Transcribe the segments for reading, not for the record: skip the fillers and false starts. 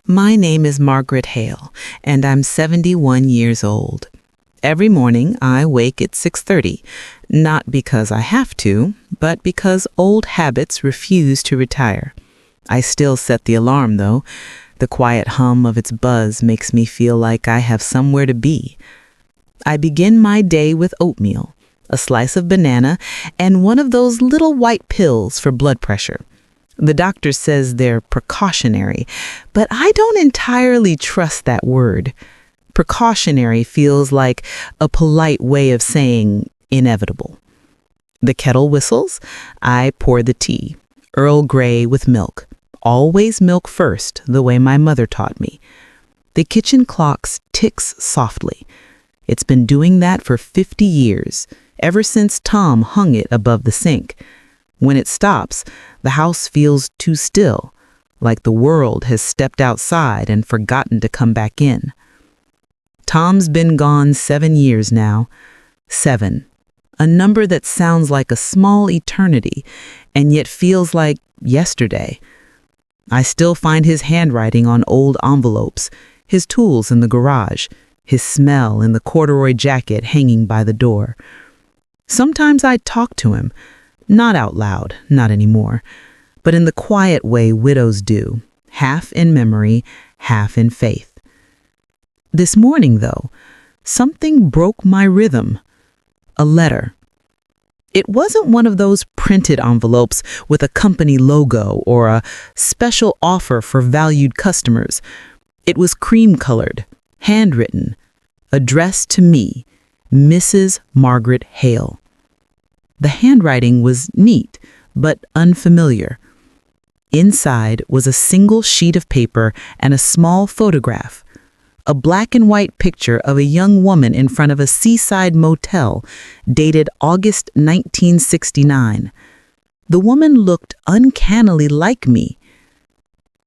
My name is Margaret Hale, and I'm 71 years old. Every morning I wake at 6:30, not because I have to, but because old habits refuse to retire. I still set the alarm, though. The quiet hum of its buzz makes me feel like I have somewhere to be. I begin my day with oatmeal, a slice of banana, and one of those little white pills for blood pressure. The doctor says they're precautionary, but I don't entirely trust that word. Precautionary feels like a polite way of saying inevitable. The kettle whistles. I pour the tea, Earl Grey with milk. Always milk first, the way my mother taught me. The kitchen clock ticks softly. It's been doing that for 50 years, ever since Tom hung it above the sink. When it stops, the house feels too still, like the world has stepped outside and forgotten to come back in. Tom's been gone 7 years now. 7. A number that sounds like a small eternity, and yet feels like yesterday. I still find his handwriting on old envelopes, his tools in the garage, his smell in the corduroy jacket hanging by the door. Sometimes I talk to him, not out loud, not anymore, but in the quiet way widows do, half in memory, half in faith. This morning, though, something broke my rhythm. A letter. It wasn't one of those printed envelopes with a company logo or a special offer for valued customers. It was cream-colored, handwritten, addressed to me, Mrs. Margaret Hale. The handwriting was neat, but unfamiliar. Inside was a single sheet of paper and a small photograph. A black and white picture of a young woman in front of a seaside motel, dated August 1969. The woman looked uncannily like me.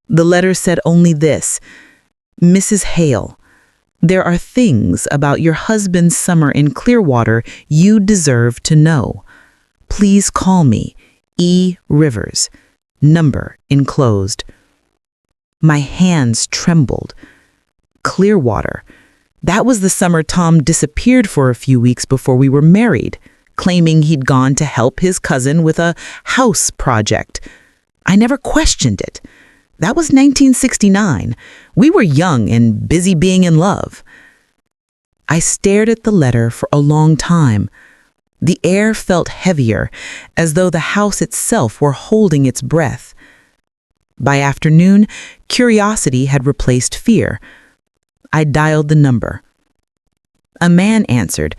The letter said only this: Mrs. Hale, there are things about your husband's summer in Clearwater you deserve to know. Please call me E. Rivers. Number enclosed. My hands trembled. Clearwater. That was the summer Tom disappeared for a few weeks before we were married, claiming he'd gone to help his cousin with a house project. I never questioned it. That was 1969. We were young and busy being in love. I stared at the letter for a long time. The air felt heavier, as though the house itself were holding its breath. By afternoon, curiosity had replaced fear. I dialed the number. A man answered.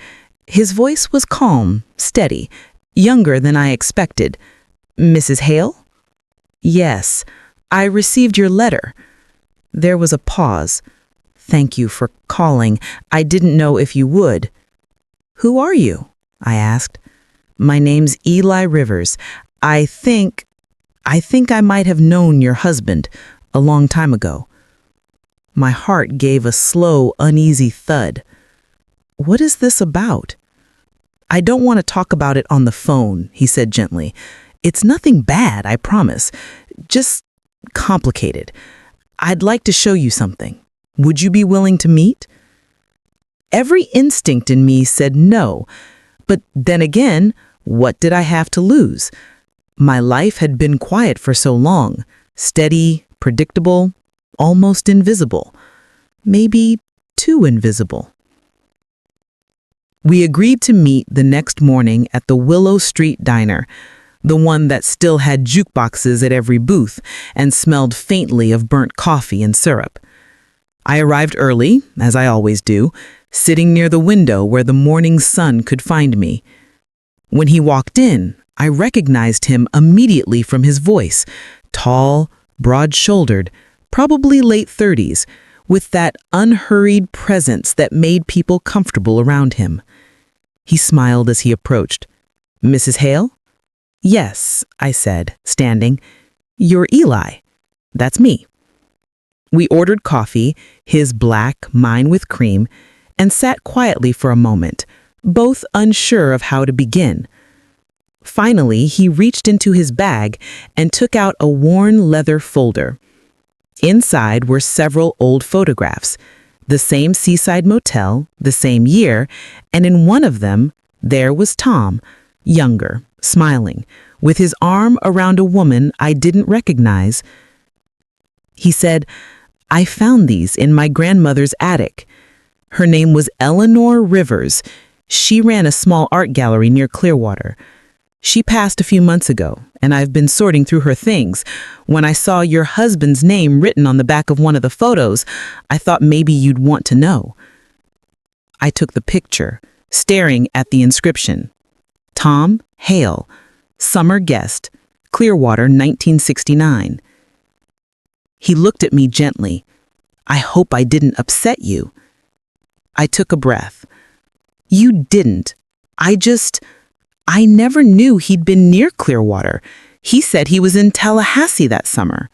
His voice was calm, steady, younger than I expected. Mrs. Hale? Yes, I received your letter. There was a pause. Thank you for calling. I didn't know if you would. Who are you? I asked. My name's Eli Rivers. I think I might have known your husband a long time ago. My heart gave a slow, uneasy thud. What is this about? I don't want to talk about it on the phone, he said gently. It's nothing bad, I promise. Just complicated. I'd like to show you something. Would you be willing to meet? Every instinct in me said no. But then again, what did I have to lose? My life had been quiet for so long, steady, predictable, almost invisible. Maybe too invisible. We agreed to meet the next morning at the Willow Street Diner, the one that still had jukeboxes at every booth and smelled faintly of burnt coffee and syrup. I arrived early, as I always do, sitting near the window where the morning sun could find me. When he walked in, I recognized him immediately from his voice, tall, broad-shouldered, probably late 30s, with that unhurried presence that made people comfortable around him. He smiled as he approached. Mrs. Hale? Yes, I said, standing. You're Eli. That's me. We ordered coffee, his black, mine with cream, and sat quietly for a moment, both unsure of how to begin. Finally, he reached into his bag and took out a worn leather folder. Inside were several old photographs, the same seaside motel, the same year, and in one of them, there was Tom, younger, smiling, with his arm around a woman I didn't recognize. He said, "I found these in my grandmother's attic. Her name was Eleanor Rivers. She ran a small art gallery near Clearwater. She passed a few months ago, and I've been sorting through her things. When I saw your husband's name written on the back of one of the photos, I thought maybe you'd want to know." I took the picture, staring at the inscription. Tom Hale, summer guest, Clearwater, 1969. He looked at me gently. "I hope I didn't upset you." I took a breath. "You didn't. I never knew he'd been near Clearwater. He said he was in Tallahassee that summer."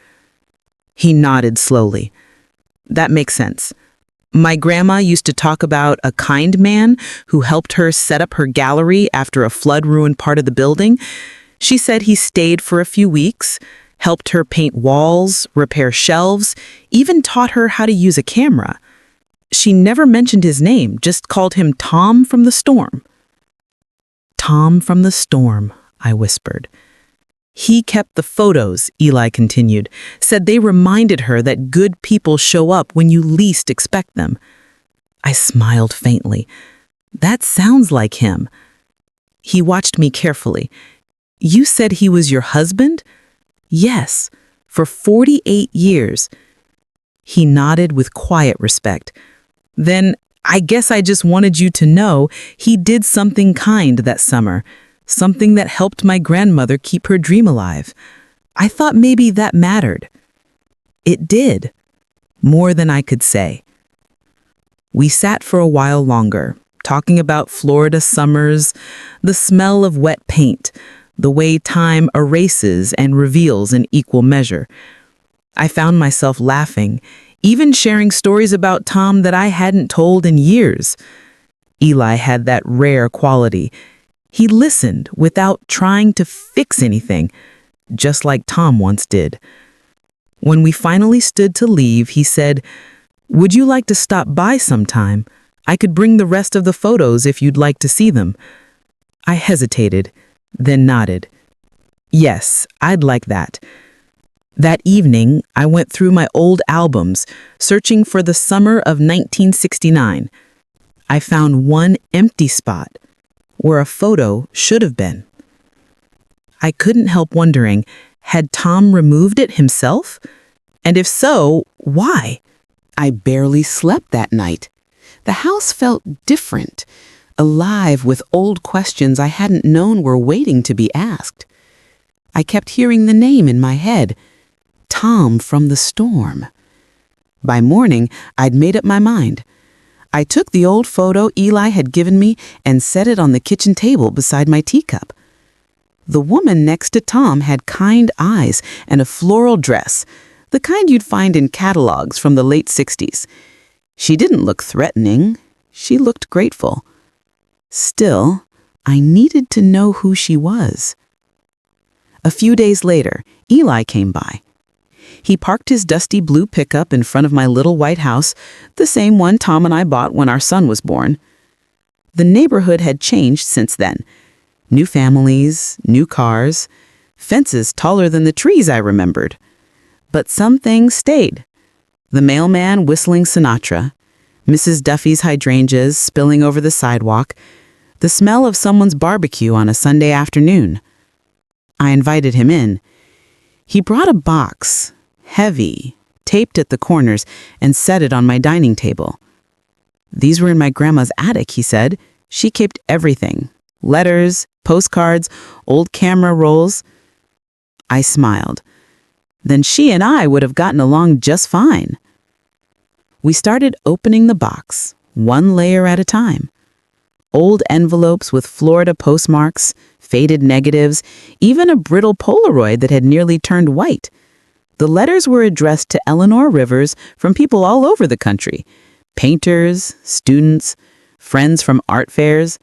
He nodded slowly. "That makes sense. My grandma used to talk about a kind man who helped her set up her gallery after a flood ruined part of the building. She said he stayed for a few weeks, helped her paint walls, repair shelves, even taught her how to use a camera. She never mentioned his name, just called him Tom from the Storm." "Tom from the Storm," I whispered. "He kept the photos," Eli continued, "said they reminded her that good people show up when you least expect them." I smiled faintly. "That sounds like him." He watched me carefully. "You said he was your husband?" "Yes, for 48 years. He nodded with quiet respect. "Then I guess I just wanted you to know he did something kind that summer, something that helped my grandmother keep her dream alive. I thought maybe that mattered." It did, more than I could say. We sat for a while longer, talking about Florida summers, the smell of wet paint, the way time erases and reveals in equal measure. I found myself laughing, even sharing stories about Tom that I hadn't told in years. Eli had that rare quality. He listened without trying to fix anything, just like Tom once did. When we finally stood to leave, he said, "Would you like to stop by sometime? I could bring the rest of the photos if you'd like to see them." I hesitated, then nodded. "Yes, I'd like that." That evening, I went through my old albums, searching for the summer of 1969. I found one empty spot where a photo should have been. I couldn't help wondering, had Tom removed it himself? And if so, why? I barely slept that night. The house felt different, alive with old questions I hadn't known were waiting to be asked. I kept hearing the name in my head, Tom from the Storm. By morning, I'd made up my mind. I took the old photo Eli had given me and set it on the kitchen table beside my teacup. The woman next to Tom had kind eyes and a floral dress, the kind you'd find in catalogs from the late 60s. She didn't look threatening. She looked grateful. Still, I needed to know who she was. A few days later, Eli came by. He parked his dusty blue pickup in front of my little white house, the same one Tom and I bought when our son was born. The neighborhood had changed since then. New families, new cars, fences taller than the trees I remembered. But some things stayed. The mailman whistling Sinatra, Mrs. Duffy's hydrangeas spilling over the sidewalk, the smell of someone's barbecue on a Sunday afternoon. I invited him in. He brought a box, heavy, taped at the corners, and set it on my dining table. "These were in my grandma's attic," he said. "She kept everything. Letters, postcards, old camera rolls." I smiled. Then she and I would have gotten along just fine. We started opening the box, one layer at a time. Old envelopes with Florida postmarks, faded negatives, even a brittle Polaroid that had nearly turned white. The letters were addressed to Eleanor Rivers from people all over the country, painters, students, friends from art fairs.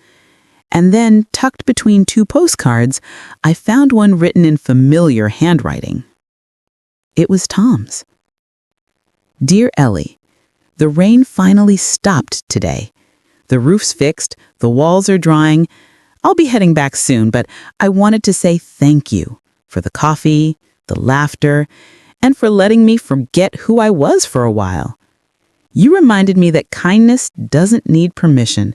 And then, tucked between two postcards, I found one written in familiar handwriting. It was Tom's. Dear Ellie, the rain finally stopped today. The roof's fixed, the walls are drying. I'll be heading back soon, but I wanted to say thank you for the coffee, the laughter, and for letting me forget who I was for a while. You reminded me that kindness doesn't need permission.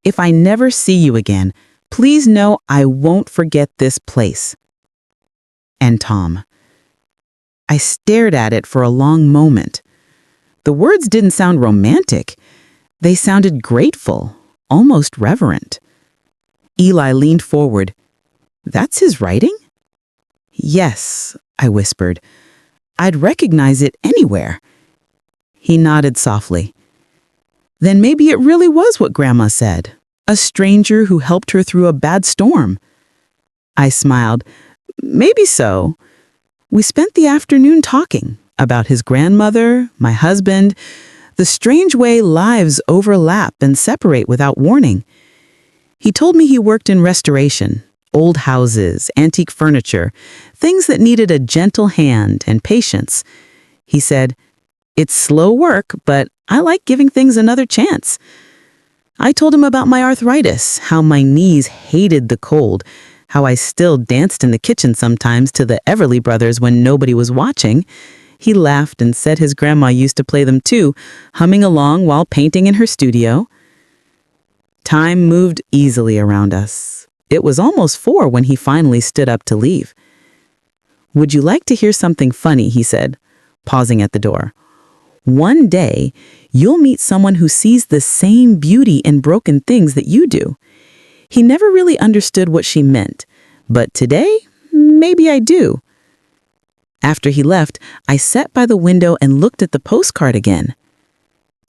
If I never see you again, please know I won't forget this place. And Tom. I stared at it for a long moment. The words didn't sound romantic. They sounded grateful, almost reverent. Eli leaned forward. That's his writing? Yes, I whispered. I'd recognize it anywhere. He nodded softly. Then maybe it really was what Grandma said. A stranger who helped her through a bad storm. I smiled. Maybe so. We spent the afternoon talking about his grandmother, my husband, the strange way lives overlap and separate without warning. He told me he worked in restoration, old houses, antique furniture, things that needed a gentle hand and patience. He said, "It's slow work, but I like giving things another chance." I told him about my arthritis, how my knees hated the cold, how I still danced in the kitchen sometimes to the Everly Brothers when nobody was watching. He laughed and said his grandma used to play them too, humming along while painting in her studio. Time moved easily around us. It was almost 4 when he finally stood up to leave. "Would you like to hear something funny?" he said, pausing at the door. "One day, you'll meet someone who sees the same beauty in broken things that you do." He never really understood what she meant, but today, maybe I do. After he left, I sat by the window and looked at the postcard again.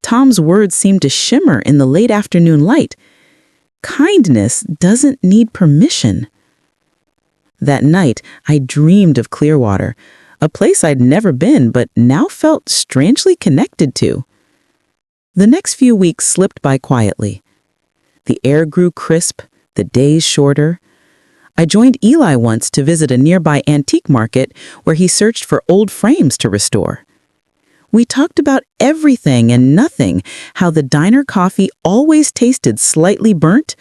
Tom's words seemed to shimmer in the late afternoon light. Kindness doesn't need permission. That night, I dreamed of Clearwater, a place I'd never been but now felt strangely connected to. The next few weeks slipped by quietly. The air grew crisp, the days shorter. I joined Eli once to visit a nearby antique market where he searched for old frames to restore. We talked about everything and nothing, how the diner coffee always tasted slightly burnt,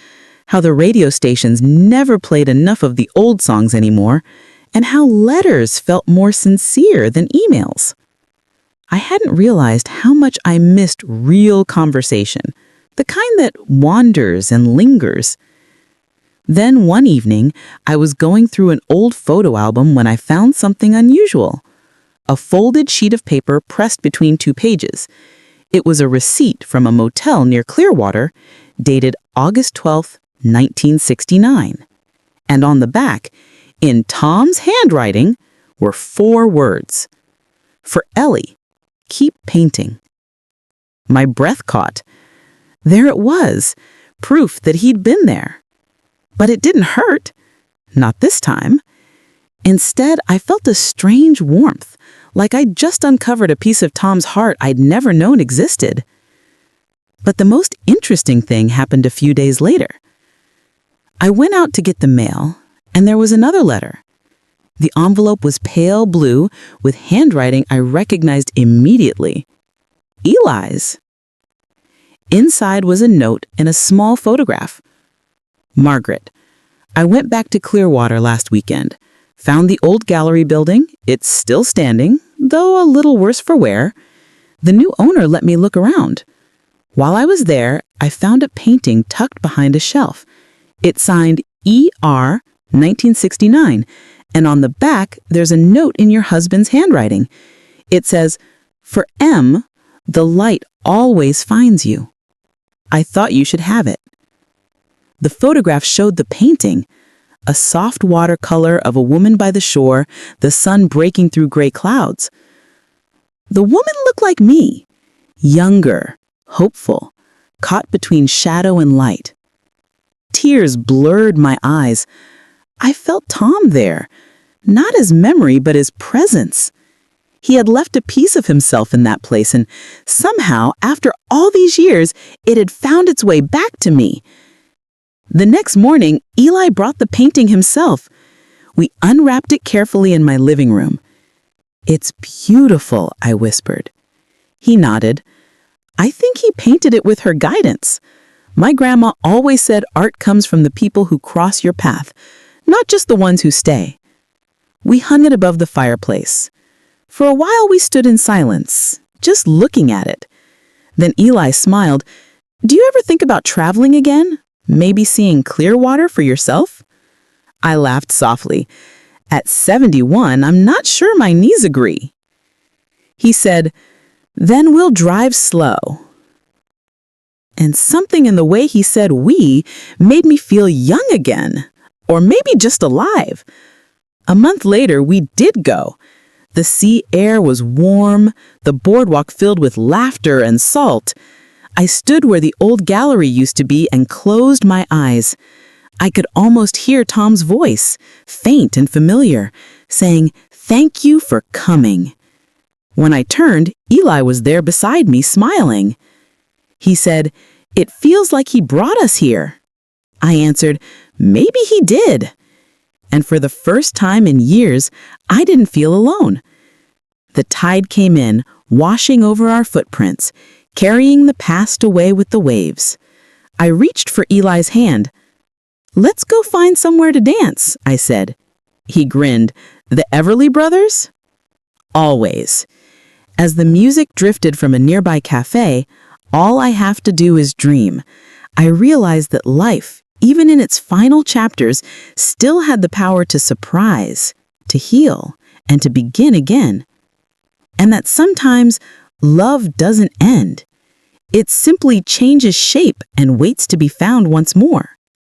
how the radio stations never played enough of the old songs anymore, and how letters felt more sincere than emails. I hadn't realized how much I missed real conversation, the kind that wanders and lingers. Then one evening, I was going through an old photo album when I found something unusual. A folded sheet of paper pressed between 2 pages. It was a receipt from a motel near Clearwater, dated August 12, 1969. And on the back, in Tom's handwriting, were 4 words. For Ellie, keep painting. My breath caught. There it was, proof that he'd been there. But it didn't hurt. Not this time. Instead, I felt a strange warmth, like I'd just uncovered a piece of Tom's heart I'd never known existed. But the most interesting thing happened a few days later. I went out to get the mail, and there was another letter. The envelope was pale blue, with handwriting I recognized immediately. Eli's. Inside was a note and a small photograph. Margaret, I went back to Clearwater last weekend. Found the old gallery building. It's still standing, though a little worse for wear. The new owner let me look around. While I was there, I found a painting tucked behind a shelf. It's signed E.R. 1969, and on the back, there's a note in your husband's handwriting. It says, "For M, the light always finds you. I thought you should have it." The photograph showed the painting, a soft watercolor of a woman by the shore, the sun breaking through gray clouds. The woman looked like me, younger, hopeful, caught between shadow and light. Tears blurred my eyes. I felt Tom there, not as memory but as presence. He had left a piece of himself in that place, and somehow, after all these years, it had found its way back to me. The next morning, Eli brought the painting himself. We unwrapped it carefully in my living room. "It's beautiful," I whispered. He nodded. I think he painted it with her guidance. My grandma always said art comes from the people who cross your path, not just the ones who stay. We hung it above the fireplace. For a while we stood in silence, just looking at it. Then Eli smiled. Do you ever think about traveling again? Maybe seeing clear water for yourself? I laughed softly. At 71, I'm not sure my knees agree. He said, then we'll drive slow. And something in the way he said we made me feel young again, or maybe just alive. A month later, we did go. The sea air was warm, the boardwalk filled with laughter and salt. I stood where the old gallery used to be and closed my eyes. I could almost hear Tom's voice, faint and familiar, saying, "Thank you for coming." When I turned, Eli was there beside me, smiling. He said, "It feels like he brought us here." I answered, "Maybe he did." And for the first time in years, I didn't feel alone. The tide came in, washing over our footprints, carrying the past away with the waves. I reached for Eli's hand. "Let's go find somewhere to dance," I said. He grinned. "The Everly Brothers?" Always. As the music drifted from a nearby cafe, all I have to do is dream. I realized that life, even in its final chapters, still had the power to surprise, to heal, and to begin again. And that sometimes love doesn't end. It simply changes shape and waits to be found once more.